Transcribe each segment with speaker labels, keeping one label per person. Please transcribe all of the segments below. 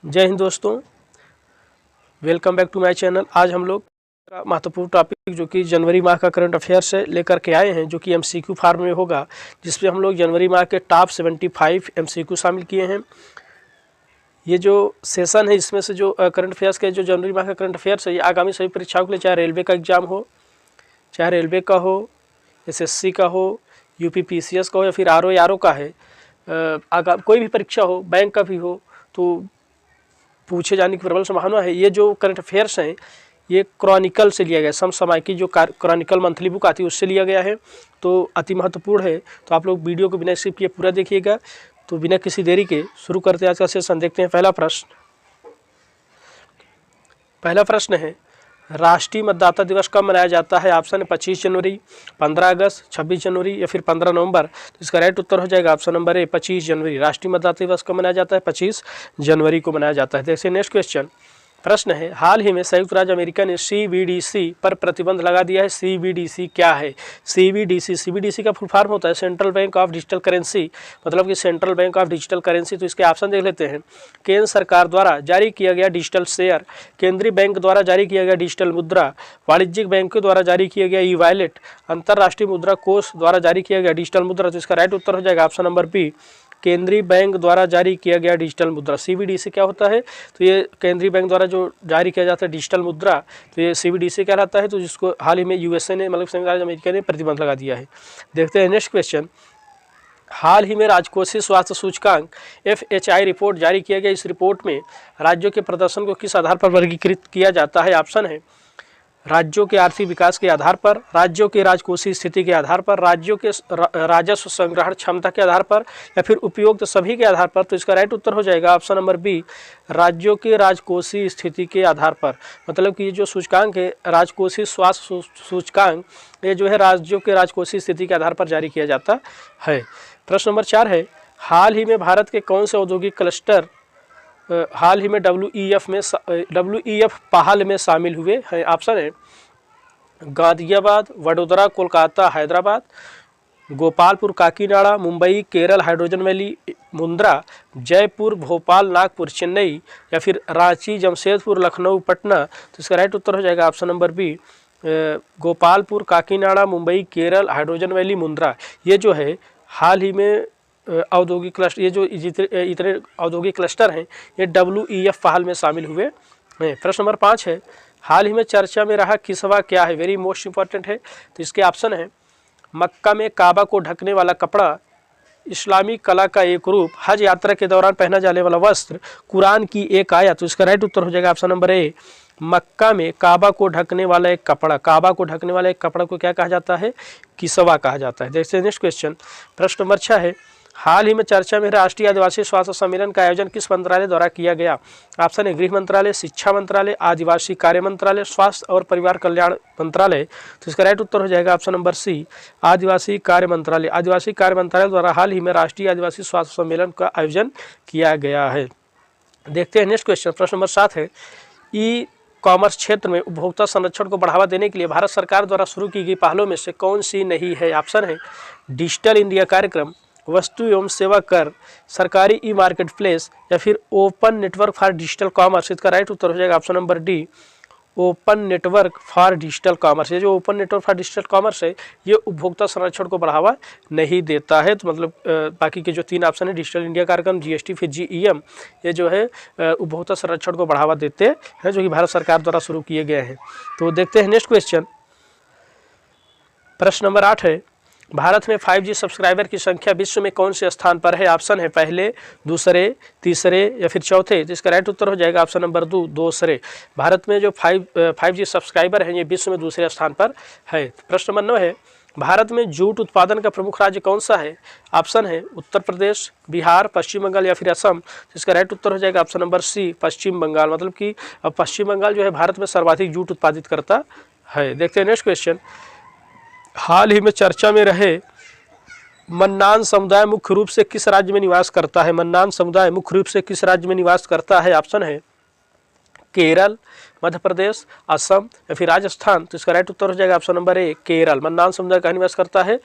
Speaker 1: जय हिंद दोस्तों, welcome back to my channel. आज हम लोग महत्वपूर्ण टॉपिक जो कि जनवरी माह का करंट अफेयर से लेकर के आए हैं, जो कि एमसीक्यू फॉर्म में होगा, जिसपे हम लोग जनवरी माह के टॉप 75 एमसीक्यू शामिल किए हैं। ये जो सेशन है, इसमें से जो करंट अफेयर्स के जो जनवरी माह का करंट अफेयर्स है, ये आगामी सभी परीक्षाओं के लिए, चाहे रेलवे का एग्जाम हो, चाहे रेलवे का हो, एसएससी का हो, यूपीपीसीएस का हो, या फिर आरओ का है, कोई भी परीक्षा हो, बैंक का भी हो, तो पूछे जाने की प्रबल संभावना है। ये जो करंट अफेयर्स हैं, ये क्रॉनिकल से लिया गया है, समसामयिकी जो क्रॉनिकल मंथली बुक आती है उससे लिया गया है, तो अति महत्वपूर्ण है। तो आप लोग वीडियो को बिना स्किप किए पूरा देखिएगा। तो बिना किसी देरी के शुरू करते हैं आज का सेशन। देखते हैं पहला प्रश्न है, राष्ट्रीय मतदाता दिवस कब मनाया जाता है? ऑप्शन है 25 जनवरी, 15 अगस्त, 26 जनवरी या फिर 15 नवंबर। तो इसका राइट उत्तर हो जाएगा ऑप्शन नंबर ए, 25 जनवरी। राष्ट्रीय मतदाता दिवस कब मनाया जाता है? 25 जनवरी को मनाया जाता है। देखिए नेक्स्ट क्वेश्चन, प्रश्न है, हाल ही में संयुक्त राज्य अमेरिका ने सीबीडीसी पर प्रतिबंध लगा दिया है। सीबीडीसी क्या है? सीबीडीसी का फुल फॉर्म होता है central bank of digital currency, मतलब कि central bank of digital currency. तो इसके ऑप्शन देख लेते हैं। केंद्र सरकार द्वारा जारी किया गया डिजिटल शेयर, केंद्रीय बैंक द्वारा जारी किया गया डिजिटल मुद्रा, वाणिज्यिक बैंकों द्वारा जारी किया गया ई वॉलेट, अंतर्राष्ट्रीय मुद्रा कोष द्वारा जारी किया गया डिजिटल मुद्रा। तो इसका राइट उत्तर हो जाएगा ऑप्शन नंबर बी, केंद्रीय बैंक द्वारा जारी किया गया डिजिटल मुद्रा। सीबीडीसी क्या होता है? तो ये केंद्रीय बैंक द्वारा जो जारी किया जाता है डिजिटल मुद्रा, तो ये सीबीडीसी कहलाता है। तो जिसको हाल ही में यूएसए ने, मतलब संयुक्त राज्य अमेरिका ने प्रतिबंध लगा दिया है। देखते हैं नेक्स्ट क्वेश्चन, हाल ही में राजकोषीय स्वास्थ्य सूचकांक FHI रिपोर्ट जारी किया गया। इस रिपोर्ट में राज्यों के प्रदर्शन को किस आधार पर वर्गीकृत किया जाता है? ऑप्शन है राज्यों के आर्थिक विकास के आधार पर, राज्यों के राजकोषीय स्थिति के आधार पर, राज्यों के राजस्व संग्रहण क्षमता के आधार पर, या फिर उपयुक्त सभी के आधार पर। तो इसका राइट उत्तर हो जाएगा ऑप्शन नंबर बी, राज्यों के राजकोषीय स्थिति के आधार पर। मतलब कि ये जो सूचकांक है, राजकोषीय स्वास्थ्य सूचकांक, ये जो है राज्यों के राजकोषीय स्थिति के आधार पर जारी किया जाता है। प्रश्न नंबर 4 है, हाल ही में भारत के कौन से औद्योगिक क्लस्टर हाल ही में WEF पहल में शामिल हुए हैं? ऑप्शन है गाजियाबाद, वडोदरा, कोलकाता, हैदराबाद, गोपालपुर, काकीनाडा, मुंबई, केरल, हाइड्रोजन वैली, मुंद्रा, जयपुर, भोपाल, नागपुर, चेन्नई, या फिर रांची, जमशेदपुर, लखनऊ, पटना। तो इसका राइट उत्तर हो जाएगा option number B, Gopalpur, Kakinada, Mumbai, Kerala, hydrogen valley, Mundra. ये जो है हाल ही में औद्योगिक क्लस्टर, ये जो इतने औद्योगिक क्लस्टर हैं, ये WEF पहल में शामिल हुए हैं। प्रश्न नंबर 5 है, हाल ही में चर्चा में रहा किसवा क्या है? वेरी मोस्ट इंपॉर्टेंट है। तो इसके ऑप्शन है मक्का में काबा को ढकने वाला कपड़ा, इस्लामी कला का एक रूप, हज यात्रा के दौरान पहना जाने वाला वस्त्र, कुरान की एक आयत। तो इसका राइट उत्तर हो जाएगा ऑप्शन नंबर ए, मक्का में काबा को ढकने वाला एक कपड़ा। काबा को ढकने वाला एक कपड़ा को क्या कहा जाता है? किसवा कहा जाता है। देखते हैं नेक्स्ट क्वेश्चन, प्रश्न नंबर 6 है, हाल ही में चर्चा में राष्ट्रीय आदिवासी स्वास्थ्य सम्मेलन का आयोजन किस मंत्रालय द्वारा किया गया? ऑप्शन है गृह मंत्रालय, शिक्षा मंत्रालय, आदिवासी कार्य मंत्रालय, स्वास्थ्य और परिवार कल्याण मंत्रालय। तो इसका राइट उत्तर हो जाएगा ऑप्शन नंबर सी, आदिवासी कार्य मंत्रालय। आदिवासी कार्य मंत्रालय द्वारा हाल ही में राष्ट्रीय आदिवासी स्वास्थ्य सम्मेलन का आयोजन किया गया है। देखते हैं नेक्स्ट क्वेश्चन, प्रश्न नंबर 7 है, ई कॉमर्स क्षेत्र में उपभोक्ता संरक्षण को बढ़ावा देने के लिए भारत सरकार द्वारा शुरू की गई पहलों में से कौन सी नहीं है? ऑप्शन है डिजिटल इंडिया कार्यक्रम, वस्तु एवं सेवा कर, सरकारी ई मार्केट प्लेस, या फिर open network for digital commerce. इसका राइट उत्तर हो जाएगा option number D, open network for digital commerce. ये जो open network for digital commerce है, ये उपभोक्ता संरक्षण को बढ़ावा नहीं देता है। तो मतलब बाकी के जो 3 ऑप्शन है, डिजिटल इंडिया कार्यक्रम, GST, फिर GEM, ये जो है उपभोक्ता संरक्षण को बढ़ावा देते हैं, जो कि भारत सरकार द्वारा शुरू किए गए हैं। तो देखते हैं नेक्स्ट क्वेश्चन, प्रश्न नंबर 8 है, भारत में 5G सब्सक्राइबर की संख्या विश्व में कौन से स्थान पर है? ऑप्शन है पहले, दूसरे, तीसरे, या फिर चौथे। तो इसका राइट उत्तर हो जाएगा ऑप्शन नंबर दूसरे। भारत में जो 5G सब्सक्राइबर हैं, ये विश्व में दूसरे स्थान पर है। प्रश्न नंबर 9 है, भारत में जूट उत्पादन का प्रमुख राज्य कौन सा है? ऑप्शन है उत्तर प्रदेश, बिहार, पश्चिम बंगाल, या फिर असम। तो इसका राइट उत्तर हो जाएगा ऑप्शन नंबर सी, पश्चिम बंगाल। मतलब कि पश्चिम बंगाल जो है भारत में सर्वाधिक जूट उत्पादित करता है। देखते हैं नेक्स्ट क्वेश्चन, हाल ही में चर्चा में रहे मन्नान समुदाय मुख्य रूप से किस राज्य में निवास करता है? मन्नान समुदाय मुख्य रूप से किस राज्य में निवास करता है? ऑप्शन है केरल, मध्य प्रदेश, असम, या फिर राजस्थान। तो इसका राइट उत्तर हो जाएगा option number A, Kerala. Mannan समुदाय का निवास करता है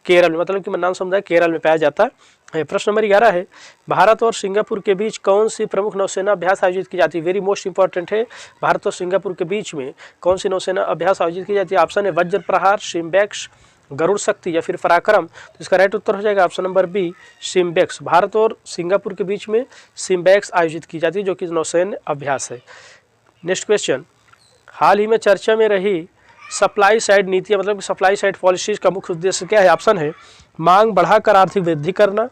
Speaker 1: केरल में, मतलब कि मन्नान समुदाय केरल में पाया जाता प्रश्न नंबर 11 है, भारत और सिंगापुर के बीच कौन सी प्रमुख नौसेना अभ्यास आयोजित की जाती है? वेरी मोस्ट इंपॉर्टेंट है, भारत और सिंगापुर के बीच में कौन सी नौसेना अभ्यास आयोजित की जाती है? ऑप्शन है वज्र प्रहार, सिम्बेक्स, गरुड़ शक्ति या फिर पराक्रम। तो इसका राइट उत्तर हो जाएगा option number B, SIMBEX. Bharat और सिंगापुर के बीच में सिम्बेक्स आयोजित की जाती है, जो कि नौसेना अभ्यास है। नेक्स्ट क्वेश्चन, हाल ही में चर्चा में रही सप्लाई साइड नीतियाँ, मतलब कि सप्लाई साइड पॉलिसीज का मुख्य उद्देश्य क्या है? ऑप्शन है मांग बढ़ाकर आर्थिक वृद्धि करना,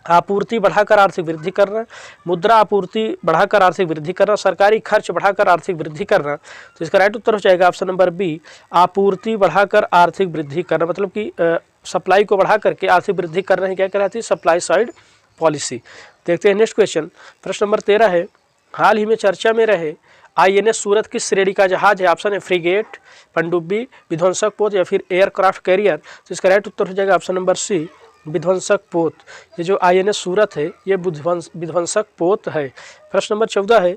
Speaker 1: आपूर्ति बढ़ाकर आर्थिक वृद्धि करना, मुद्रा आपूर्ति बढ़ाकर आर्थिक वृद्धि करना, सरकारी खर्च बढ़ाकर आर्थिक वृद्धि करना। तो इसका राइट उत्तर हो जाएगा ऑप्शन नंबर बी, आपूर्ति बढ़ाकर आर्थिक वृद्धि करना, मतलब कि सप्लाई को बढ़ा करके आर्थिक वृद्धि करना ही क्या कहलाती है? Supply side policy. देखते हैं नेक्स्ट क्वेश्चन, प्रश्न नंबर 13 है, हाल ही में चर्चा में रहे INS सूरत किस श्रेणी का जहाज है? ऑप्शन है फ्रिगेट, पनडुब्बी, विध्वंसक पोत या फिर एयरक्राफ्ट कैरियर। तो इसका राइट उत्तर हो जाएगा ऑप्शन नंबर सी, विध्वंसक पोत। ये जो INS सूरत है ये विध्वंसक पोत है। प्रश्न नंबर 14 है,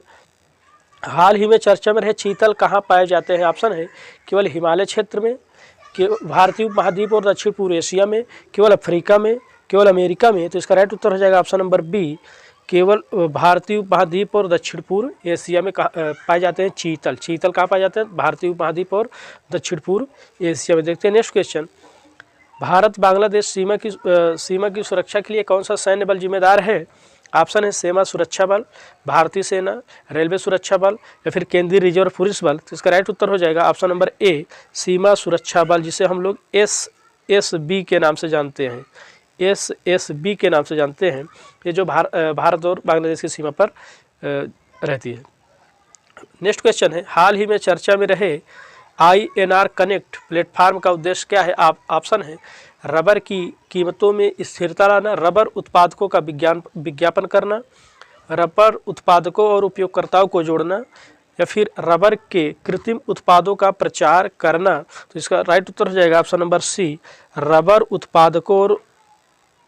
Speaker 1: हाल ही में चर्चा में रहे चीतल कहाँ पाए जाते हैं? ऑप्शन है केवल हिमालय क्षेत्र में, भारतीय उपमहाद्वीप और दक्षिण पूर्व एशिया में, केवल अफ्रीका में, केवल अमेरिका में। तो इसका राइट उत्तर हो जाएगा ऑप्शन नंबर बी, केवल भारतीय उपमहाद्वीप और दक्षिण पूर्व एशिया में पाए जाते हैं चीतल। चीतल कहाँ पाए जाते हैं? भारतीय उपमहाद्वीप और दक्षिण पूर्व एशिया में। देखते हैं नेक्स्ट क्वेश्चन, भारत बांग्लादेश सीमा की सुरक्षा के लिए कौन सा सैन्य बल जिम्मेदार है? ऑप्शन है सीमा सुरक्षा बल, भारतीय सेना, रेलवे सुरक्षा बल या फिर केंद्रीय रिजर्व पुलिस बल। तो इसका राइट उत्तर हो जाएगा ऑप्शन नंबर ए, सीमा सुरक्षा बल, जिसे हम लोग SSB के नाम से जानते हैं, SSB के नाम से जानते हैं। ये जो भारत और बांग्लादेश की सीमा पर रहती है। नेक्स्ट क्वेश्चन है, हाल ही में चर्चा में रहे INR कनेक्ट प्लेटफार्म का उद्देश्य क्या है? ऑप्शन है रबर की कीमतों में स्थिरता लाना, रबर उत्पादकों का विज्ञापन करना, रबर उत्पादकों और उपयोगकर्ताओं को जोड़ना या फिर रबर के कृत्रिम उत्पादों का प्रचार करना। तो इसका राइट उत्तर हो जाएगा ऑप्शन नंबर सी, रबर उत्पादकों और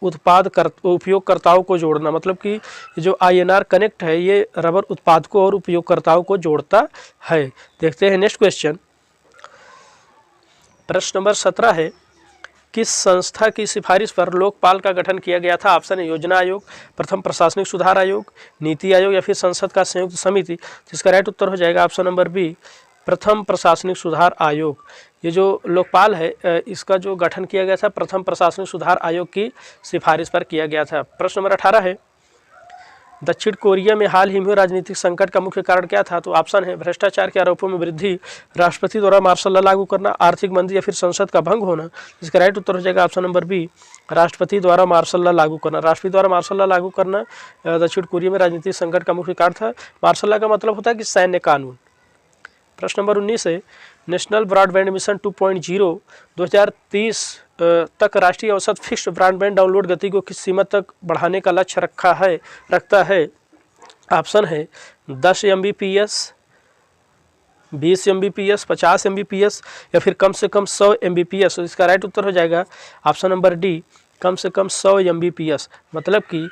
Speaker 1: उपयोगकर्ताओं को जोड़ना, मतलब कि जो INR कनेक्ट है ये रबर उत्पादकों और उपयोगकर्ताओं को जोड़ता है। देखते हैं नेक्स्ट क्वेश्चन, प्रश्न नंबर 17 है, किस संस्था की सिफारिश पर लोकपाल का गठन किया गया था? ऑप्शन है योजना आयोग, प्रथम प्रशासनिक सुधार आयोग, नीति आयोग या फिर संसद का संयुक्त समिति। जिसका राइट उत्तर हो जाएगा ऑप्शन नंबर बी, प्रथम प्रशासनिक सुधार आयोग। ये जो लोकपाल है इसका जो गठन किया गया था प्रथम प्रशासनिक सुधार आयोग की सिफारिश पर किया गया था। प्रश्न नंबर 18 है, दक्षिण कोरिया में हाल ही में राजनीतिक संकट का मुख्य कारण क्या था? तो ऑप्शन है भ्रष्टाचार के आरोपों में वृद्धि, राष्ट्रपति द्वारा मार्शल लॉ लागू करना, आर्थिक मंदी या फिर संसद का भंग होना। इसका राइट उत्तर हो जाएगा ऑप्शन नंबर बी, राष्ट्रपति द्वारा मार्शल लॉ लागू करना। राष्ट्रपति द्वारा मार्शल लॉ लागू करना दक्षिण कोरिया में राजनीतिक संकट का मुख्य कारण था। मार्शल लॉ का मतलब होता है कि सैन्य कानून। प्रश्न नंबर 19 है, नेशनल ब्रॉडबैंड मिशन 2.0 2030 तक राष्ट्रीय औसत फिक्स्ड ब्रॉडबैंड डाउनलोड गति को किस सीमा तक बढ़ाने का लक्ष्य रखता है? ऑप्शन है 10 Mbps, 20 Mbps, 50 Mbps या फिर कम से कम 100 Mbps। तो इसका राइट उत्तर हो जाएगा ऑप्शन नंबर डी, कम से कम 100 Mbps। मतलब कि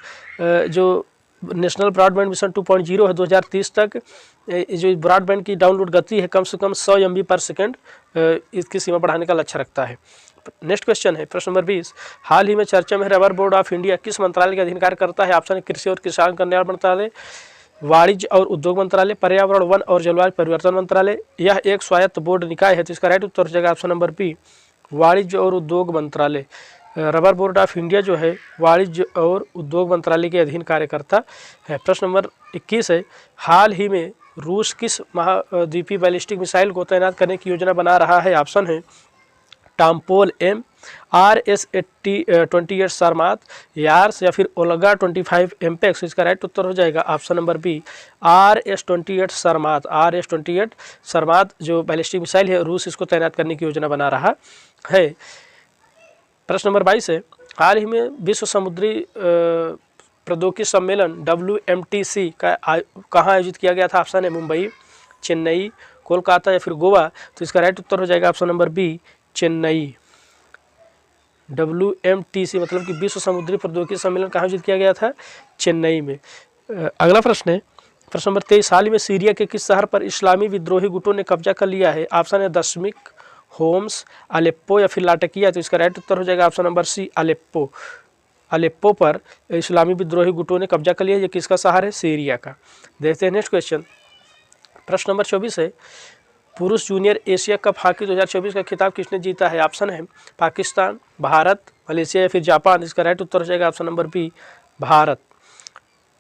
Speaker 1: जो नेशनल ब्रॉडबैंड मिशन 2.0 है 2030 तक जो ब्रॉडबैंड की डाउनलोड गति है कम से कम 100 MB पर सेकेंड इसकी सीमा बढ़ाने का लक्ष्य रखता है। नेक्स्ट क्वेश्चन है प्रश्न नंबर 20, हाल ही में चर्चा में रबर बोर्ड ऑफ इंडिया किस मंत्रालय के अधीन कार्य करता है? ऑप्शन है कृषि और किसान कल्याण मंत्रालय, वाणिज्य और उद्योग मंत्रालय, पर्यावरण वन और जलवायु परिवर्तन मंत्रालय। यह एक स्वायत्त बोर्ड निकाय है। तो इसका राइट उत्तर हो जाएगा ऑप्शन नंबर बी, वाणिज्य और उद्योग मंत्रालय। रबर बोर्ड ऑफ इंडिया जो है वाणिज्य और उद्योग मंत्रालय के अधीन कार्य करता है। प्रश्न नंबर 21 है, हाल ही में रूस किस महाद्वीपीय बैलिस्टिक मिसाइल को तैनात करने की योजना बना रहा है? ऑप्शन है टाम्पोल M, RS-28 सारमात, यार्स या फिर ओल्गा 25 एम्पेक्स। इसका राइट उत्तर हो जाएगा option number B, RS-28 Sarmat. RS-28 Sarmat जो बैलिस्टिक मिसाइल है रूस इसको तैनात करने की योजना बना रहा है। प्रश्न नंबर 22 है, हाल ही में विश्व समुद्री प्रौद्योगिकी सम्मेलन WMTC का कहाँ आयोजित किया गया था? ऑप्शन है मुंबई, चेन्नई, कोलकाता या फिर गोवा। तो इसका राइट उत्तर हो जाएगा option number B, Chennai. WMTC मतलब कि विश्व समुद्री प्रौद्योगिकी सम्मेलन कहाँ आयोजित किया गया था? चेन्नई में। अगला प्रश्न है प्रश्न नंबर 23, हाल ही में सीरिया के किस शहर पर इस्लामी विद्रोही गुटों ने कब्जा कर लिया है? ऑप्शन है दशमिक, होम्स, अलेप्पो या फिर लाटकिया। तो इसका राइट उत्तर हो जाएगा option number C, Aleppo. Aleppo पर इस्लामी विद्रोही गुटों ने कब्जा कर लिया। ये किसका शहर है? सीरिया का। देखते हैं नेक्स्ट क्वेश्चन। प्रश्न नंबर 24 है, पुरुष जूनियर एशिया कप हॉकी 2024 का खिताब किसने जीता है? ऑप्शन है पाकिस्तान, भारत, मलेशिया या फिर जापान। इसका राइट उत्तर हो जाएगा ऑप्शन नंबर बी, भारत।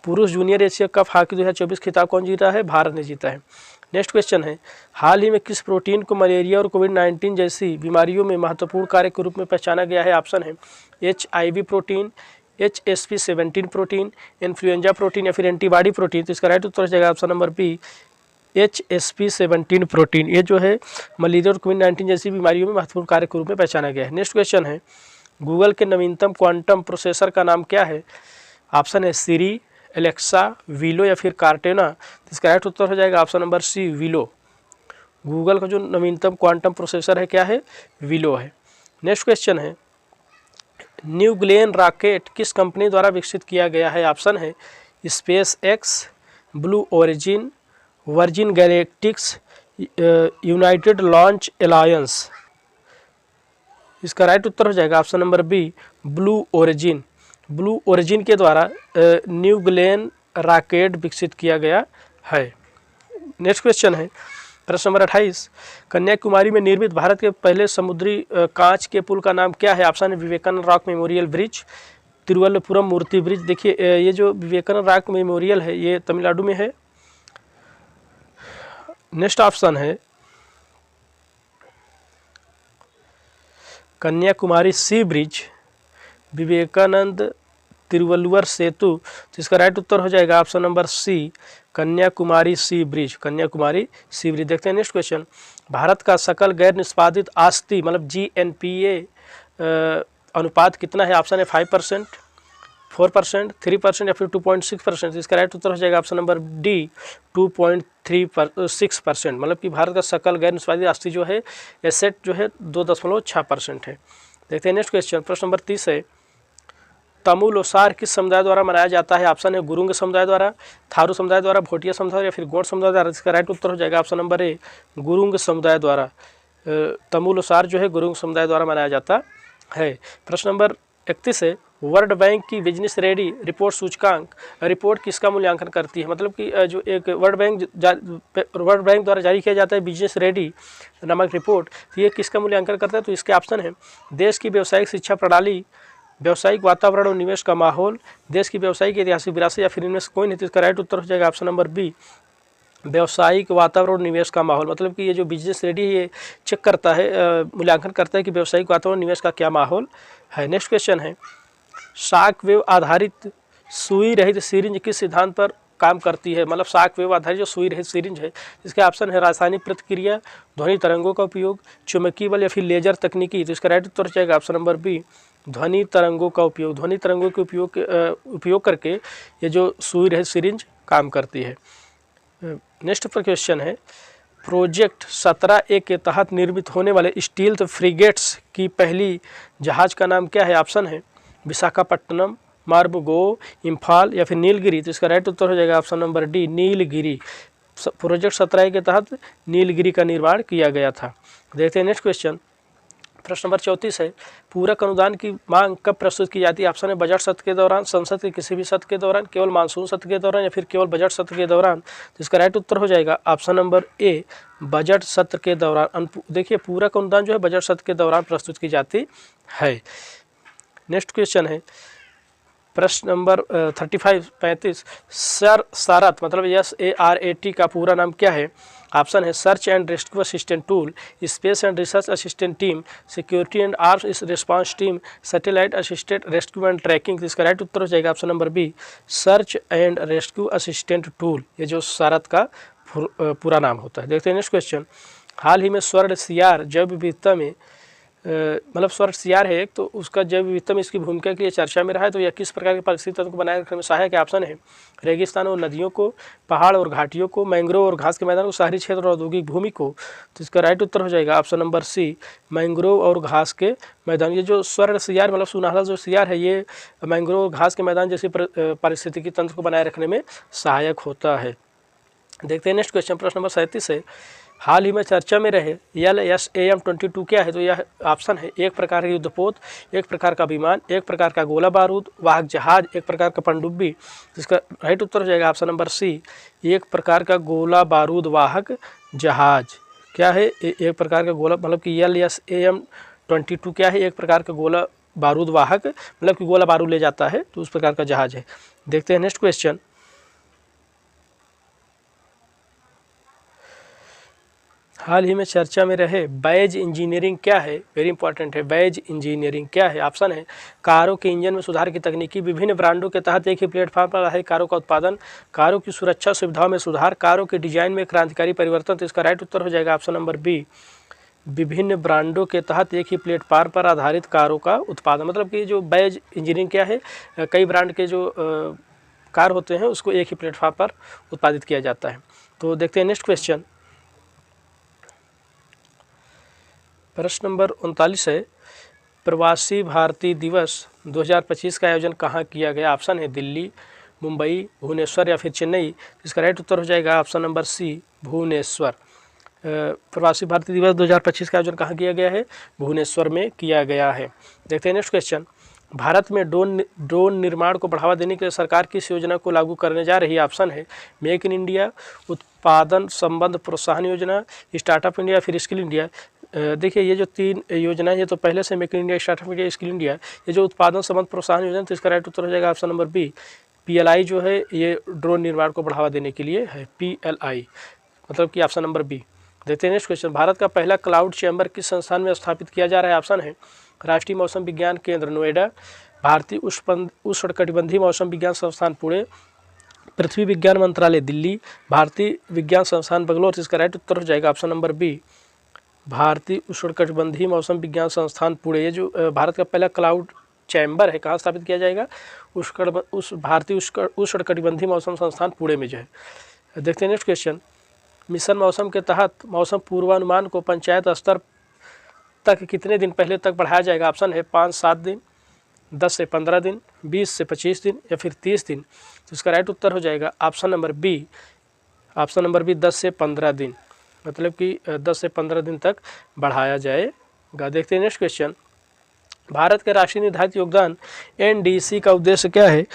Speaker 1: पुरुष जूनियर एशिया कप हॉकी 2024 खिताब कौन जीता है? भारत ने जीता है। नेक्स्ट क्वेश्चन है, हाल ही में किस प्रोटीन को मलेरिया और कोविड-19 जैसी बीमारियों में महत्वपूर्ण कार्य के रूप में पहचाना गया है? ऑप्शन है HIV protein, HSP17 protein, influenza protein या फिर एंटीबॉडी प्रोटीन। तो इसका राइट उत्तर हो जाएगा option number B, HSP17 protein. ये जो है मलेरिया और कोविड-19 जैसी बीमारियों में महत्वपूर्ण कार्य के रूप में पहचाना गया है। नेक्स्ट क्वेश्चन है, गूगल के नवीनतम क्वांटम प्रोसेसर का नाम क्या है? ऑप्शन है सिरी, एलेक्सा, विलो या फिर कार्टेना। तो इसका राइट उत्तर हो जाएगा option number C, Willow. Google का जो नवीनतम क्वांटम प्रोसेसर है क्या है? विलो है। नेक्स्ट क्वेश्चन है, न्यू ग्लेन रॉकेट किस कंपनी द्वारा विकसित किया गया है? ऑप्शन है SpaceX, Blue Origin, Virgin Galactics, United Launch Alliance. इसका राइट उत्तर हो जाएगा option number B, Blue Origin. Blue Origin के द्वारा न्यू ग्लेन रॉकेट विकसित किया गया है। नेक्स्ट क्वेश्चन है, प्रश्न नंबर 28, कन्याकुमारी में निर्मित भारत के पहले समुद्री कांच के पुल का नाम क्या है? ऑप्शन है विवेकानंद रॉक मेमोरियल ब्रिज, तिरुवल्लपुरम मूर्ति ब्रिज। देखिए ये जो विवेकानंद रॉक मेमोरियल है ये तमिलनाडु में है। नेक्स्ट ऑप्शन है कन्याकुमारी सी ब्रिज, विवेकानंद तिरुवल्लुवर सेतु। तो इसका राइट उत्तर हो जाएगा ऑप्शन नंबर सी, कन्याकुमारी सी ब्रिज, कन्याकुमारी सी ब्रिज। देखते हैं नेक्स्ट क्वेश्चन, भारत का सकल गैर निष्पादित आस्ती मतलब GNPA अनुपात कितना है? ऑप्शन है 5%, 4%, 3% या फिर 2.6%। इसका राइट उत्तर हो जाएगा ऑप्शन नंबर डी, 2.36%। मतलब कि भारत का सकल गैर निष्पादित आस्ती जो है एसेट जो है 2.6% है। देखते हैं नेक्स्ट क्वेश्चन। प्रश्न नंबर 30 है, तमु लोसार किस समुदाय द्वारा मनाया जाता है? ऑप्शन है गुरुंग समुदाय द्वारा, थारू समुदाय द्वारा, भोटिया समुदाय या फिर गोंड समुदाय द्वारा। इसका राइट उत्तर हो जाएगा ऑप्शन नंबर ए, गुरुंग समुदाय द्वारा। तमु लोसार जो है गुरुंग समुदाय द्वारा मनाया जाता है। प्रश्न नंबर 31 है, वर्ल्ड बैंक की बिजनेस रेडी रिपोर्ट सूचकांक रिपोर्ट किसका मूल्यांकन करती है? मतलब कि जो एक वर्ल्ड बैंक द्वारा जारी किया जाता है बिजनेस रेडी नामक रिपोर्ट, तो ये किसका मूल्यांकन करता है? तो इसके ऑप्शन है देश की व्यावसायिक शिक्षा प्रणाली, व्यावसायिक वातावरण और निवेश का माहौल, देश की व्यावसायिक ऐतिहासिक विरासत या फिर इनमें से कोई नहीं। तो इसका राइट उत्तर हो जाएगा ऑप्शन नंबर बी, व्यावसायिक वातावरण और निवेश का माहौल। मतलब कि ये जो बिजनेस रेडी ये चेक करता है, मूल्यांकन करता है कि व्यावसायिक वातावरण निवेश का क्या माहौल है। नेक्स्ट क्वेश्चन है, शॉक वेव आधारित सुई रहित सिरिंज किस सिद्धांत पर काम करती है? मतलब शॉक वेव आधारित जो सुई रहित सिरिंज है, इसके ऑप्शन है रासायनिक प्रतिक्रिया, ध्वनि तरंगों का उपयोग, चुंबकीय बल या फिर लेजर तकनीकी। तो इसका राइट उत्तर जाएगा ऑप्शन नंबर बी, ध्वनि तरंगों का उपयोग। ध्वनि तरंगों के उपयोग करके ये जो सुई रहित सिरिंज काम करती है। नेक्स्ट पर क्वेश्चन है, प्रोजेक्ट 17A के तहत निर्मित होने वाले स्टील्थ फ्रिगेट्स की पहली जहाज का नाम क्या है? ऑप्शन है विशाखापट्टनम, मार्बगो, इम्फाल या फिर नीलगिरी। तो इसका राइट उत्तर हो जाएगा option number D, Nilgiri. Project 17A के तहत नीलगिरी का निर्माण किया गया था। देखते हैं नेक्स्ट क्वेश्चन। प्रश्न नंबर 34 है, पूरक अनुदान की मांग कब प्रस्तुत की जाती है? ऑप्शन है बजट सत्र के दौरान, संसद के किसी भी सत्र के दौरान, केवल मानसून सत्र के दौरान या फिर केवल बजट सत्र के दौरान। तो इसका राइट उत्तर हो जाएगा ऑप्शन नंबर ए, बजट सत्र के दौरान। देखिए पूरक अनुदान जो है बजट सत्र के दौरान प्रस्तुत की जाती है। नेक्स्ट क्वेश्चन है प्रश्न नंबर 35 SARAT मतलब SARAT का पूरा नाम क्या है? ऑप्शन है search and rescue assistant tool, space and research assistant team, security and arms response team, satellite assistant rescue and tracking. इसका राइट उत्तर हो जाएगा option number B, search and rescue assistant tool. ये जो SARAT का पूरा नाम होता है। देखते हैं नेक्स्ट क्वेश्चन। हाल ही में स्वर्ण सियार जैव विविधता में मतलब स्वर्ण सियार है एक, तो उसका जैव विविधता में इसकी भूमिका के लिए चर्चा में रहा है। तो यह किस प्रकार के परिस्थिति तंत्र को बनाए रखने में सहायक है? ऑप्शन है रेगिस्तान और नदियों को, पहाड़ और घाटियों को, मैंग्रोव और घास के मैदान को, शहरी क्षेत्र और औद्योगिक भूमि को। तो इसका राइट उत्तर हो जाएगा ऑप्शन नंबर सी, मैंग्रोव और घास के मैदान। ये जो स्वर्ण सियार मतलब सुनहला जो सियार है ये मैंग्रोव और घास के मैदान जैसी पारिस्थितिकी तंत्र को बनाए रखने में सहायक होता है। देखते हैं नेक्स्ट क्वेश्चन। प्रश्न नंबर 37 है, हाल ही में चर्चा में रहे LSAM-22 क्या है? तो यह ऑप्शन है एक प्रकार का युद्धपोत, एक प्रकार का विमान, एक प्रकार का गोला बारूद वाहक जहाज, एक प्रकार का पनडुब्बी। इसका राइट उत्तर हो जाएगा ऑप्शन नंबर सी, एक प्रकार का गोला बारूद वाहक जहाज। क्या है? एक प्रकार का गोला, मतलब कि LSAM-22 क्या है? एक प्रकार का गोला बारूद वाहक, मतलब कि गोला बारूद ले जाता है, तो उस प्रकार का जहाज है। देखते हैं नेक्स्ट क्वेश्चन। हाल ही में चर्चा में रहे बैज इंजीनियरिंग क्या है? वेरी इंपॉर्टेंट है, बैज इंजीनियरिंग क्या है? ऑप्शन है कारों के इंजन में सुधार की तकनीकी, विभिन्न ब्रांडों के तहत एक ही प्लेटफॉर्म पर आधारित कारों का उत्पादन, कारों की सुरक्षा सुविधाओं में सुधार, कारों के डिजाइन में क्रांतिकारी परिवर्तन। तो इसका राइट उत्तर हो जाएगा ऑप्शन नंबर बी, विभिन्न ब्रांडों के तहत एक ही प्लेटफॉर्म पर आधारित कारों का उत्पादन। मतलब कि जो बैज इंजीनियरिंग क्या है, कई ब्रांड के जो कार होते हैं उसको एक ही प्लेटफॉर्म पर उत्पादित किया जाता है। तो देखते हैं नेक्स्ट क्वेश्चन। प्रश्न नंबर 39 है, प्रवासी भारतीय दिवस 2025 का आयोजन कहाँ किया गया? ऑप्शन है दिल्ली, मुंबई, भुवनेश्वर या फिर चेन्नई। इसका राइट उत्तर हो जाएगा ऑप्शन नंबर सी, भुवनेश्वर। प्रवासी भारतीय दिवस 2025 का आयोजन कहाँ किया गया है? भुवनेश्वर में किया गया है। देखते हैं नेक्स्ट क्वेश्चन। भारत में ड्रोन निर्माण को बढ़ावा देने के लिए सरकार किस योजना को लागू करने जा रही है? ऑप्शन है मेक इन इंडिया, उत्पादन संबंध प्रोत्साहन योजना, स्टार्टअप इंडिया, फिर स्किल इंडिया। देखिए ये जो तीन योजनाएं, ये तो पहले से make in India, startup India, skill India, ये जो उत्पादन संबंध प्रोत्साहन योजना, तो इसका राइट उत्तर हो जाएगा ऑप्शन नंबर बी, PLI जो है ये ड्रोन निर्माण को बढ़ावा देने के लिए है, PLI, मतलब कि ऑप्शन नंबर बी। देखते हैं नेक्स्ट क्वेश्चन। भारत का पहला क्लाउड चैम्बर किस संस्थान में स्थापित किया जा रहा है? ऑप्शन है राष्ट्रीय मौसम विज्ञान केंद्र नोएडा, भारतीय उष्णकटिबंधीय मौसम विज्ञान संस्थान पुणे, पृथ्वी विज्ञान मंत्रालय दिल्ली, भारतीय विज्ञान संस्थान बेंगलोर। इसका राइट उत्तर हो जाएगा ऑप्शन नंबर बी, भारतीय उष्णकटिबंधीय मौसम विज्ञान संस्थान पुणे। ये जो भारत का पहला क्लाउड चैम्बर है, कहाँ स्थापित किया जाएगा? भारतीय उष्णकटिबंधीय मौसम संस्थान पुणे में जो है। देखते हैं नेक्स्ट क्वेश्चन। मिशन मौसम के तहत मौसम पूर्वानुमान को पंचायत स्तर तक कितने दिन पहले तक बढ़ाया जाएगा? ऑप्शन है 5-7 दिन, 10 से 15 दिन, 20 से 25 दिन या फिर 30 दिन। तो इसका राइट उत्तर हो जाएगा ऑप्शन नंबर बी, 10 से 15 दिन, मतलब कि 10 से 15 दिन तक बढ़ाया जाएगा। देखते हैं नेक्स्ट क्वेश्चन। भारत के राष्ट्रीय निर्धारित योगदान NDC का उद्देश्य क्या है?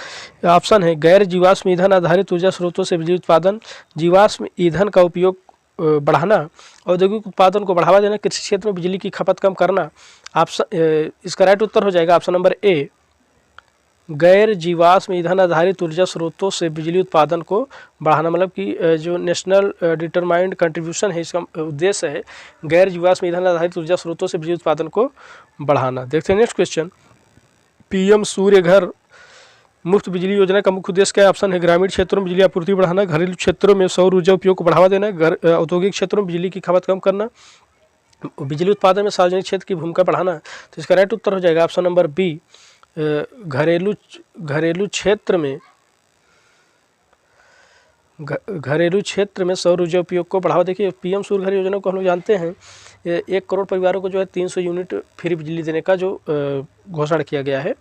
Speaker 1: ऑप्शन है गैर जीवाश्म ईंधन आधारित ऊर्जा स्रोतों से बिजली उत्पादन, जीवाश्म ईंधन का उपयोग बढ़ाना, औद्योगिक उत्पादन को बढ़ावा देना, कृषि क्षेत्र में बिजली की खपत कम करना। ऑप्शन इसका राइट उत्तर हो जाएगा ऑप्शन नंबर ए, गैर जीवाश्म ईंधन आधारित ऊर्जा स्रोतों से बिजली उत्पादन को बढ़ाना, मतलब कि जो नेशनल डिटरमाइंड कंट्रीब्यूशन है, इसका उद्देश्य है गैर जीवाश्म ईंधन आधारित ऊर्जा स्रोतों से बिजली उत्पादन को बढ़ाना। देखते हैं नेक्स्ट क्वेश्चन। PM सूर्य घर मुफ्त बिजली योजना का मुख्य उद्देश्य क्या है? ऑप्शन है ग्रामीण क्षेत्रों में बिजली आपूर्ति बढ़ाना, घरेलू क्षेत्रों में सौर ऊर्जा उपयोग को बढ़ावा देना, औद्योगिक क्षेत्रों में बिजली की खपत कम करना, बिजली उत्पादन में सार्वजनिक क्षेत्र की भूमिका बढ़ाना। तो इसका राइट उत्तर हो जाएगा ऑप्शन नंबर बी, घरेलू क्षेत्र में सौर ऊर्जा उपयोग को बढ़ावा। देखिए PM सूर्य घर योजना को हम लोग जानते हैं, 1 करोड़ परिवारों को जो है 300 यूनिट फ्री बिजली देने का जो घोषणा किया गया है।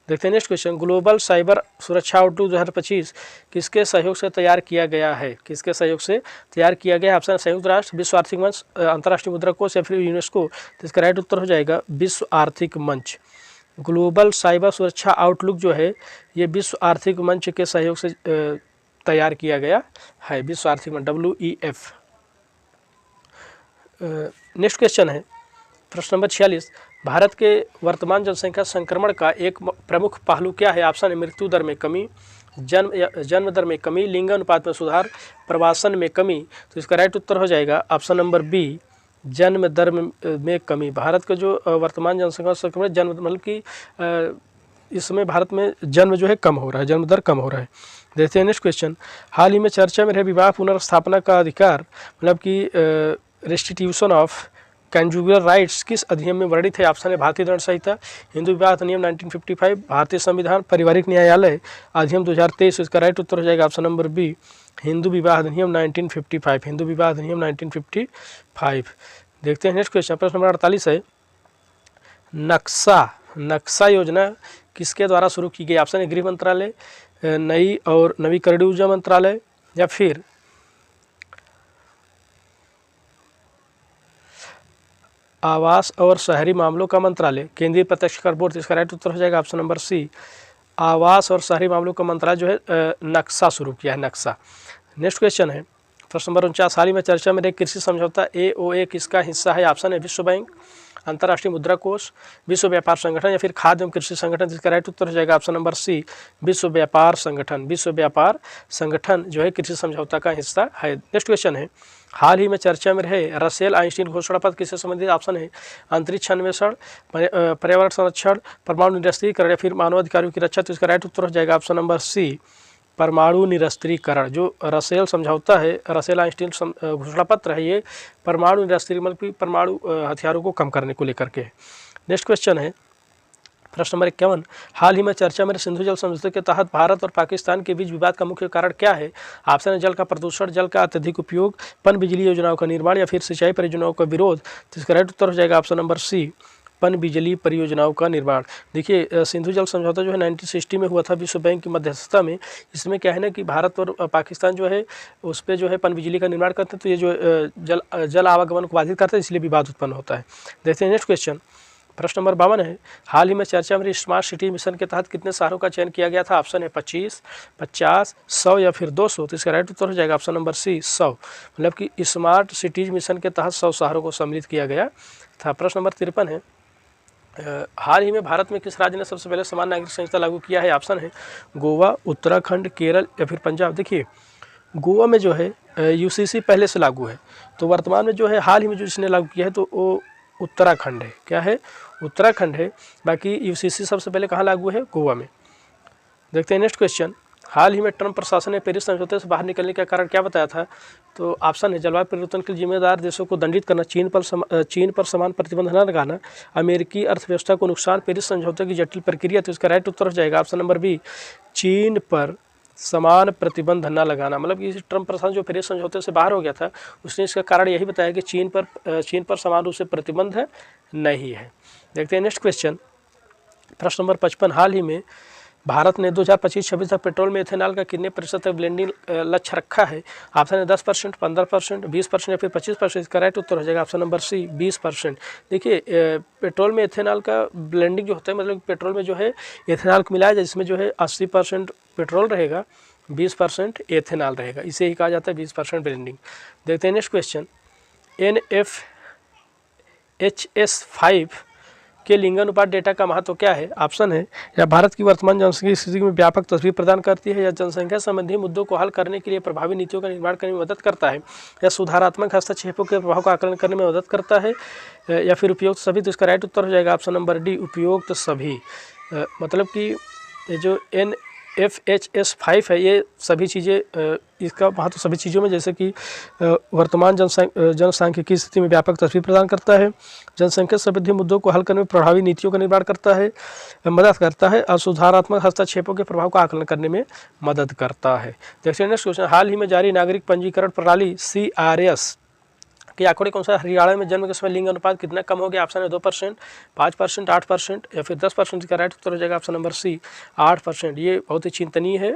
Speaker 1: देखते हैं नेक्स्ट क्वेश्चन। ग्लोबल साइबर सुरक्षा आउटलुक 2025 किसके सहयोग से तैयार किया गया है? किसके सहयोग से तैयार किया गया है? ऑप्शन संयुक्त राष्ट्र, विश्व आर्थिक मंच, अंतर्राष्ट्रीय मुद्रा कोष या फिर यूनेस्को। तो इसका राइट उत्तर हो जाएगा विश्व आर्थिक मंच। ग्लोबल साइबर सुरक्षा आउटलुक जो है ये विश्व आर्थिक मंच के सहयोग से तैयार किया गया है, विश्व आर्थिक मंच, WEF। नेक्स्ट क्वेश्चन है प्रश्न नंबर 46। भारत के वर्तमान जनसंख्या संक्रमण का एक प्रमुख पहलू क्या है? ऑप्शन है मृत्यु दर में कमी, जन्म दर में कमी, लिंग अनुपात में सुधार, प्रवासन में कमी। तो इसका राइट उत्तर हो जाएगा ऑप्शन नंबर बी, जन्म दर में कमी। भारत का जो वर्तमान जनसंख्या संक्रमण जन्म, मतलब कि इस समय भारत में जन्म जो है कम हो रहा है, जन्म दर कम हो रहा है। देखते हैं नेक्स्ट क्वेश्चन। हाल ही में चर्चा में रहे विवाह पुनर्स्थापना का अधिकार, मतलब कि रेस्टिट्यूशन ऑफ कंजुगल राइट्स किस अधिनियम में वर्णित है? ऑप्शन है भारतीय दंड संहिता, हिंदू विवाह अधिनियम 1955, भारतीय संविधान, पारिवारिक न्यायालय अधिनियम 2023। इसका राइट उत्तर हो जाएगा ऑप्शन नंबर बी, हिंदू विवाह अधिनियम 1955, हिंदू विवाह अधिनियम 1955। देखते हैं नेक्स्ट क्वेश्चन। प्रश्न नंबर 48 है नक्शा योजना किसके द्वारा शुरू की गई? ऑप्शन है गृह मंत्रालय, नई और नवीकरणीय ऊर्जा मंत्रालय या फिर आवास और शहरी मामलों का मंत्रालय, केंद्रीय प्रत्यक्ष कर बोर्ड। इसका राइट उत्तर हो जाएगा ऑप्शन नंबर सी, आवास और शहरी मामलों का मंत्रालय जो है नक्शा शुरू किया है, नक्शा। नेक्स्ट क्वेश्चन है प्रश्न नंबर 49, हाल ही में चर्चा में रहे कृषि समझौता AOA किसका हिस्सा है? ऑप्शन है विश्व बैंक, अंतर्राष्ट्रीय मुद्रा कोष, विश्व व्यापार संगठन या फिर खाद्य एवं कृषि संगठन। जिसका राइट उत्तर हो जाएगा ऑप्शन नंबर सी, विश्व व्यापार संगठन। विश्व व्यापार संगठन जो है कृषि समझौता का हिस्सा है। नेक्स्ट क्वेश्चन है, हाल ही में चर्चा में रहे रसेल आइंस्टीन घोषणा पत्र किससे संबंधित? ऑप्शन है अंतरिक्ष अन्वेषण, पर्यावरण संरक्षण, परमाणु निरस्त्रीकरण या फिर मानवाधिकारों की रक्षा। तो इसका राइट उत्तर हो जाएगा ऑप्शन नंबर सी, परमाणु निरस्त्रीकरण। जो रसेल समझौता है, रसेल आइंस्टीन घोषणा पत्र है, ये परमाणु निरस्त्रीकरण मतलब कि परमाणु हथियारों को कम करने को लेकर के है। नेक्स्ट क्वेश्चन है प्रश्न नंबर 51, हाल ही में चर्चा में सिंधु जल समझौते के तहत भारत और पाकिस्तान के बीच विवाद का मुख्य कारण क्या है? ऑप्शन है जल का प्रदूषण, जल का अत्यधिक उपयोग, पनबिजली योजनाओं का निर्माण या फिर सिंचाई परियोजनाओं का विरोध। तो इसका राइट उत्तर हो जाएगा ऑप्शन नंबर सी, पनबिजली परियोजनाओं का निर्माण। देखिए सिंधु जल समझौता जो है 1960 में हुआ था विश्व बैंक की मध्यस्थता में। इसमें क्या है ना कि भारत और पाकिस्तान जो है उस पर जो है पनबिजली का निर्माण करते हैं, तो ये जो जल आवागमन को बाधित करते हैं, इसलिए विवाद उत्पन्न होता है। देखते हैं नेक्स्ट क्वेश्चन, प्रश्न नंबर 52 है, हाल ही में चर्चा में स्मार्ट सिटी मिशन के तहत कितने शहरों का चयन किया गया था? ऑप्शन है 25, 50, 100 या फिर 200। तो इसका राइट उत्तर हो जाएगा ऑप्शन नंबर सी, 100। मतलब कि स्मार्ट सिटीज मिशन के तहत 100 शहरों को सम्मिलित किया गया था। प्रश्न नंबर 53 है, हाल ही में भारत में किस राज्य ने सबसे पहले समान नागरिक संहिता लागू किया है? ऑप्शन है गोवा, उत्तराखंड, केरल या फिर पंजाब। देखिए गोवा में जो है UCC पहले से लागू है, तो वर्तमान में जो है हाल ही में जो इसने लागू किया है तो वो उत्तराखंड है। क्या है? उत्तराखंड है। बाकी UCC सबसे पहले कहाँ लागू है? गोवा में। देखते हैं नेक्स्ट क्वेश्चन, हाल ही में ट्रंप प्रशासन ने पेरिस समझौते से बाहर निकलने का कारण क्या बताया था? तो ऑप्शन है जलवायु परिवर्तन के जिम्मेदार देशों को दंडित करना, चीन पर समान प्रतिबंध न लगाना, अमेरिकी अर्थव्यवस्था को नुकसान, पेरिस समझौते की जटिल प्रक्रिया। तो इसका राइट उत्तर हो जाएगा ऑप्शन नंबर बी, चीन पर समान प्रतिबंध न लगाना। मतलब कि ट्रंप प्रशासन जो पेरिस समझौते से बाहर हो गया था, उसने इसका कारण यही बताया कि चीन पर समान रूप से प्रतिबंध नहीं है। देखते हैं नेक्स्ट क्वेश्चन, प्रश्न नंबर 55, हाल ही में भारत ने 2025-26 तक पेट्रोल में इथेनॉल का कितने प्रतिशत तक ब्लेंडिंग लक्ष्य रखा है? ऑप्शन है 10%, 15%, 20% या फिर 25%। इसका राइट उत्तर हो जाएगा ऑप्शन नंबर सी, 20%। देखिए पेट्रोल में इथेनॉल का ब्लेंडिंग जो होता है, मतलब पेट्रोल में जो है इथेनॉल को मिलाया जाए, जिसमें जो है 80% पेट्रोल रहेगा, 20% एथेनॉल रहेगा, इसे ही कहा जाता है 20% ब्लेंडिंग। देखते हैं नेक्स्ट क्वेश्चन, NFHS5 के लिंगानुपात डेटा का महत्व क्या है? ऑप्शन है या भारत की वर्तमान जनसंख्या स्थिति में व्यापक तस्वीर प्रदान करती है, या जनसंख्या संबंधी मुद्दों को हल करने के लिए प्रभावी नीतियों का निर्माण करने में मदद करता है, या सुधारात्मक हस्तक्षेपों के प्रभाव का आकलन करने में मदद करता है, या फिर उपयुक्त सभी। तो इसका राइट उत्तर हो जाएगा ऑप्शन नंबर डी, उपयुक्त सभी। मतलब कि ये जो NFHS5 है, ये सभी चीज़ें, इसका महत्व सभी चीज़ों में, जैसे कि वर्तमान जनसांख्यिकी स्थिति में व्यापक तस्वीर प्रदान करता है, जनसंख्या संबंधी मुद्दों को हल करने में प्रभावी नीतियों का निर्माण करता है, मदद करता है, और सुधारात्मक हस्तक्षेपों के प्रभाव का आकलन करने में मदद करता है। देखिए नेक्स्ट क्वेश्चन, हाल ही में जारी नागरिक पंजीकरण प्रणाली CRS के आंकड़े कौन सा? हरियाणा में जन्म के समय लिंग अनुपात कितना कम हो गया? ऑप्शन है 2%, 5%, 8% या फिर 10%। का राइट उत्तर हो जाएगा ऑप्शन नंबर सी, 8%। ये बहुत ही चिंतनीय है,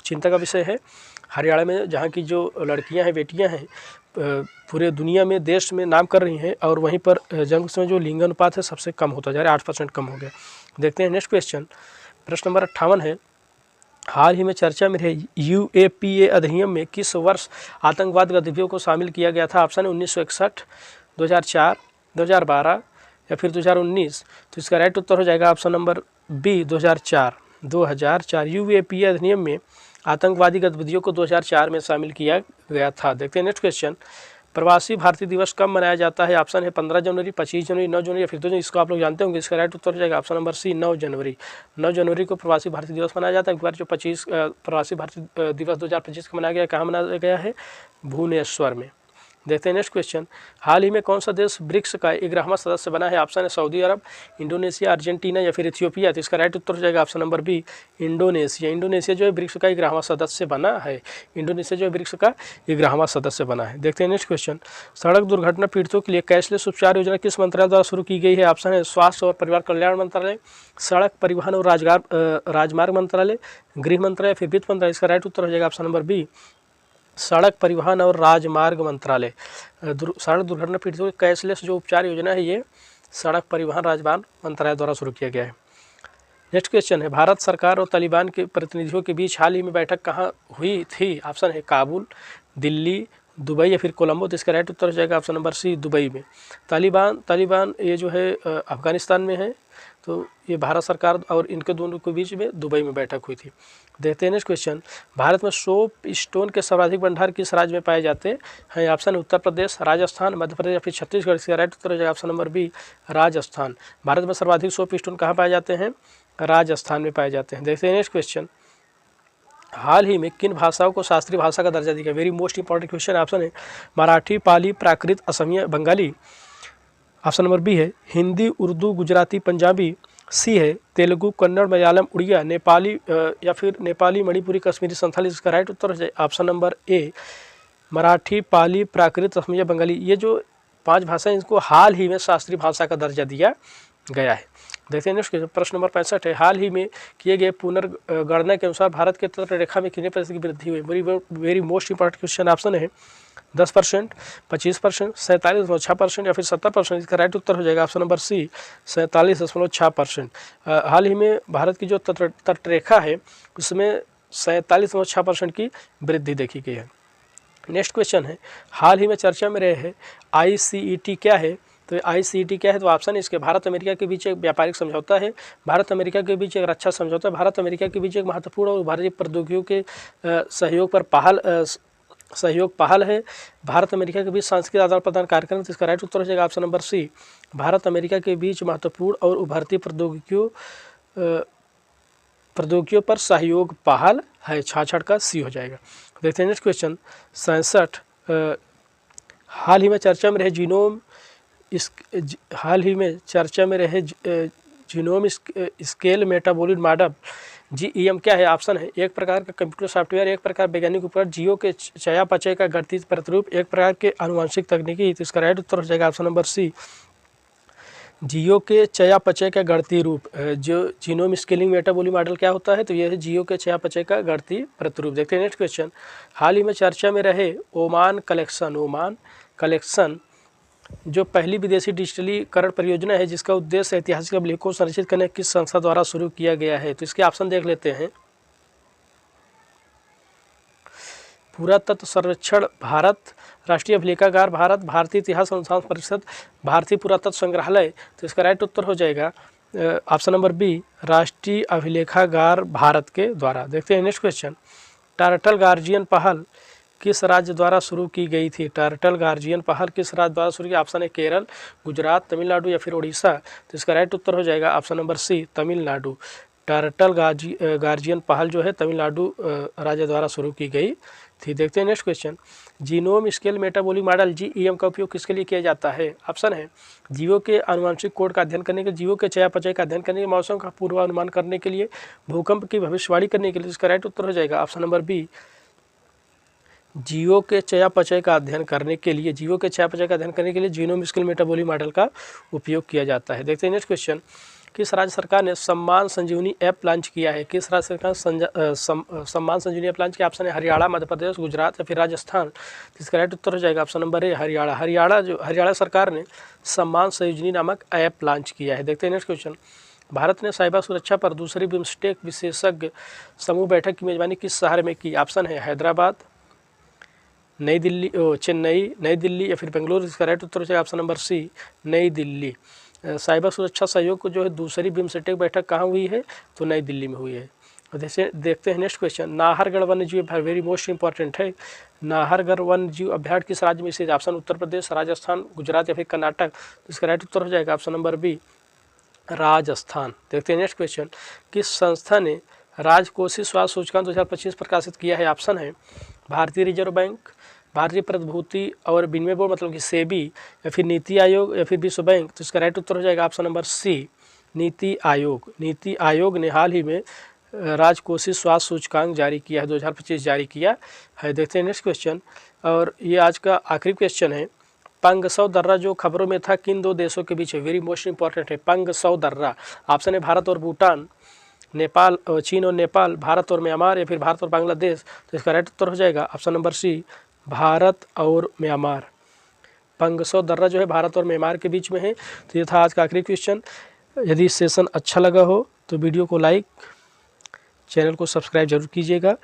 Speaker 1: चिंता का विषय है। हरियाणा में जहाँ की जो लड़कियां हैं, बेटियां हैं, पूरे दुनिया में, देश में नाम कर रही हैं, और वहीं पर जन्म के समय जो लिंग अनुपात है सबसे कम होता जा रहा है, 8% कम हो गया। देखते हैं नेक्स्ट क्वेश्चन, प्रश्न नंबर 58 है, हाल ही में चर्चा में रहे UAPA अधिनियम में किस वर्ष आतंकवाद गतिविधियों को शामिल किया गया था? ऑप्शन है 1961, 2004, 2012 या फिर 2019। तो इसका राइट उत्तर हो जाएगा ऑप्शन नंबर बी, 2004। 2004 UAPA अधिनियम में आतंकवादी गतिविधियों को 2004 में शामिल किया गया था। देखते हैं नेक्स्ट क्वेश्चन, प्रवासी भारतीय दिवस कब मनाया जाता है? ऑप्शन है 15 जनवरी, 25 जनवरी, 9 जनवरी या फिर 2 जनवरी। इसको आप लोग जानते होंगे। इसका राइट उत्तर हो जाएगा ऑप्शन नंबर सी, 9 जनवरी। 9 जनवरी को प्रवासी भारतीय दिवस मनाया जाता है। एक बार जो प्रवासी भारतीय दिवस 2025 को मनाया गया, कहाँ मनाया गया है? भुवनेश्वर में। देखते हैं नेक्स्ट क्वेश्चन, हाल ही में कौन सा देश ब्रिक्स का 11वां सदस्य बना है? ऑप्शन है सऊदी अरब, इंडोनेशिया, अर्जेंटीना या फिर इथियोपिया। तो इसका राइट उत्तर हो जाएगा option number B, Indonesia. Indonesia जो है ब्रिक्स का 11वां सदस्य बना है। इंडोनेशिया जो है ब्रिक्स का 11वां सदस्य बना है। देखते हैं नेक्स्ट क्वेश्चन, सड़क दुर्घटना पीड़ितों के लिए कैशलेस उपचार योजना किस मंत्रालय द्वारा शुरू की गई है? ऑप्शन है स्वास्थ्य और परिवार कल्याण मंत्रालय, सड़क परिवहन और राजमार्ग मंत्रालय, गृह मंत्रालय, फिर वित्त मंत्रालय। इसका राइट उत्तर हो जाएगा ऑप्शन नंबर बी, सड़क परिवहन और राजमार्ग मंत्रालय। सड़क दुर्घटना पीड़ितों के कैशलेस जो उपचार योजना है ये सड़क परिवहन राजमार्ग मंत्रालय द्वारा शुरू किया गया है। नेक्स्ट क्वेश्चन है, भारत सरकार और तालिबान के प्रतिनिधियों के बीच हाल ही में बैठक कहाँ हुई थी? ऑप्शन है काबुल, दिल्ली, दुबई या फिर कोलंबो। तो इसका राइट उत्तर हो जाएगा ऑप्शन नंबर सी, दुबई में। तालिबान ये जो है अफगानिस्तान में है, तो ये भारत सरकार और इनके दोनों के बीच में दुबई में बैठक हुई थी। देखते हैं नेक्स्ट क्वेश्चन, भारत में सोप स्टोन के सर्वाधिक भंडार किस राज्य में पाए जाते हैं? ऑप्शन उत्तर प्रदेश, राजस्थान, मध्य प्रदेश या फिर छत्तीसगढ़। इसका राइट उत्तर हो जाएगा option number B, Rajasthan. Bharat में सर्वाधिक सोप स्टोन कहाँ पाए जाते हैं? राजस्थान में पाए जाते हैं। देखते हैं नेक्स्ट क्वेश्चन, हाल ही में किन भाषाओं को शास्त्रीय भाषा का दर्जा दिया गया? Very most important question. Option है Marathi, Pali, Prakrit, Asamiya, Bengali. Option number B है हिंदी, उर्दू, गुजराती, पंजाबी। सी है तेलुगु, कन्नड़, मलयालम, उड़िया, नेपाली या फिर नेपाली, मणिपुरी, कश्मीरी, संथाली। इसका राइट उत्तर हो जाए option number A, Marathi, Pali, Prakrit, Asamiya, Bengali. ये जो 5 भाषाएं इनको हाल ही में शास्त्रीय भाषा का दर्जा दिया गया है। देखते हैं नेक्स्ट प्रश्न नंबर 65 है, हाल ही में किए गए पुनर्गणना के अनुसार भारत के तट रेखा में कितने प्रतिशत की वृद्धि हुई? Very most important question. Option है 10%, 25%, 47.6% या फिर 70%। इसका राइट उत्तर हो जाएगा ऑप्शन नंबर सी, 47.6%। हाल ही में भारत की जो तटरेखा है उसमें 47.6% की वृद्धि देखी गई है। नेक्स्ट क्वेश्चन है, हाल ही में चर्चा में रहे हैं ICET क्या है? तो ICET क्या है? तो ऑप्शन इसके भारत अमेरिका के बीच एक व्यापारिक समझौता है, भारत अमेरिका के बीच एक रक्षा समझौता है, भारत अमेरिका के बीच एक महत्वपूर्ण और उभरती प्रौद्योगिकियों के सहयोग पहल है, भारत अमेरिका के बीच सांस्कृतिक आदान प्रदान कार्यक्रम। तो इसका राइट उत्तर हो जाएगा option number C, Bharat America के बीच महत्वपूर्ण और उभरती प्रौद्योगिकियों पर सहयोग पहल है। 66 का सी हो जाएगा। देखते हैं नेक्स्ट क्वेश्चन 67, हाल ही में चर्चा में रहे genome scale metabolic model GEM क्या है? ऑप्शन है एक प्रकार का कंप्यूटर सॉफ्टवेयर, एक प्रकार वैज्ञानिक उपकरण, जीओ के चयापचय का गणितीय प्रतिरूप, एक प्रकार के आनुवंशिक तकनीकी। तो इसका राइट उत्तर हो जाएगा ऑप्शन नंबर सी, जीओ के चयापचय का गणितीय रूप। जो जीनोम स्केलिंग मेटाबॉलिक मॉडल क्या होता है? तो यह है जीओ के चयापचय का गणितीय प्रतिरूप। देखते हैं नेक्स्ट क्वेश्चन, हाल ही में चर्चा में रहे ओमान कलेक्शन जो पहली विदेशी डिजिटलीकरण परियोजना है जिसका उद्देश्य ऐतिहासिक अभिलेखों को संरक्षित करने किस संस्था द्वारा शुरू किया गया है? तो इसके ऑप्शन देख लेते हैं, पुरातत्व सर्वेक्षण भारत, राष्ट्रीय अभिलेखागार भारत, भारतीय इतिहास अनुसंधान परिषद, भारतीय पुरातत्व संग्रहालय। तो इसका राइट उत्तर हो जाएगा ऑप्शन नंबर बी, राष्ट्रीय अभिलेखागार भारत के द्वारा। देखते हैं नेक्स्ट क्वेश्चन, टर्टल गार्जियन पहल किस राज्य द्वारा शुरू की गई थी? टर्टल गार्जियन पहल किस राज्य द्वारा शुरू की? ऑप्शन है केरल, गुजरात, तमिलनाडु या फिर उड़ीसा। तो इसका राइट उत्तर हो जाएगा option number C, Tamil Nadu. Turtle guardian पहल जो है तमिलनाडु राज्य द्वारा शुरू की गई थी। देखते हैं next question, genome scale metabolic model GEM का उपयोग किसके लिए किया जाता है? ऑप्शन है जीवों के आनुवंशिक कोड का अध्ययन करने के लिए, जीवों के चयापचय का अध्ययन करने के लिए, मौसम का पूर्वानुमान करने के लिए, भूकंप की भविष्यवाणी करने के लिए। इसका राइट उत्तर हो जाएगा ऑप्शन नंबर बी, जीवों के चयापचय का अध्ययन करने के लिए, जीनोम स्केल मेटाबॉलिक मॉडल का उपयोग किया जाता है। देखते हैं नेक्स्ट क्वेश्चन, किस राज्य सरकार ने सम्मान संजीवनी ऐप लॉन्च किया है? किस राज्य सरकार सम्मान संजीवनी ऐप लॉन्च किया? ऑप्शन है हरियाणा, मध्य प्रदेश, गुजरात या फिर राजस्थान। इसका राइट उत्तर हो जाएगा option number A, Haryana. Haryana सरकार ने सम्मान संजीवनी नामक ऐप लॉन्च किया है। देखते हैं नेक्स्ट क्वेश्चन, भारत ने साइबर सुरक्षा पर दूसरी बिम्स्टेक विशेषज्ञ समूह बैठक की मेजबानी किस शहर में की? ऑप्शन है हैदराबाद, नई दिल्ली या फिर बेंगलुरु। इसका राइट उत्तर हो जाएगा ऑप्शन नंबर सी, नई दिल्ली। साइबर सुरक्षा सहयोग को जो है दूसरी बिम्स्टेक बैठक कहाँ हुई है? तो नई दिल्ली में हुई है। जैसे देखते हैं नेक्स्ट क्वेश्चन, नाहरगढ़ वन्य जीव अभ्यारण्य वेरी मोस्ट इंपॉर्टेंट है, नाहरगढ़ वन्य जीव अभ्यारण्य किस राज्य में स्थित? ऑप्शन उत्तर प्रदेश, राजस्थान, गुजरात या फिर कर्नाटक। तो इसका राइट उत्तर हो जाएगा ऑप्शन नंबर बी, राजस्थान। देखते हैं नेक्स्ट क्वेश्चन, किस संस्था ने राजकोषीय स्वास्थ्य सूचकांक 2025 प्रकाशित किया है? ऑप्शन है भारतीय रिजर्व बैंक, भारतीय प्रतिभूति और विनिमय बोर्ड मतलब कि सेबी, या फिर नीति आयोग या फिर विश्व बैंक। तो इसका राइट उत्तर हो जाएगा ऑप्शन नंबर सी, नीति आयोग। नीति आयोग ने हाल ही में राजकोषीय स्वास्थ्य सूचकांक जारी किया है, 2025 जारी किया है। देखते हैं नेक्स्ट क्वेश्चन, और ये आज का आखिरी क्वेश्चन है, पंगसौ दर्रा जो खबरों में था किन 2 देशों के बीच है? वेरी मोस्ट इंपॉर्टेंट है पंगसौ दर्रा। ऑप्शन है भारत और भूटान, नेपाल, चीन और नेपाल, भारत और म्यांमार या फिर भारत और बांग्लादेश। तो इसका राइट उत्तर हो जाएगा ऑप्शन नंबर सी, भारत और म्यांमार। पंगसौ दर्रा जो है भारत और म्यांमार के बीच में है। तो ये था आज का आखिरी क्वेश्चन। यदि सेशन अच्छा लगा हो तो वीडियो को लाइक, चैनल को सब्सक्राइब जरूर कीजिएगा।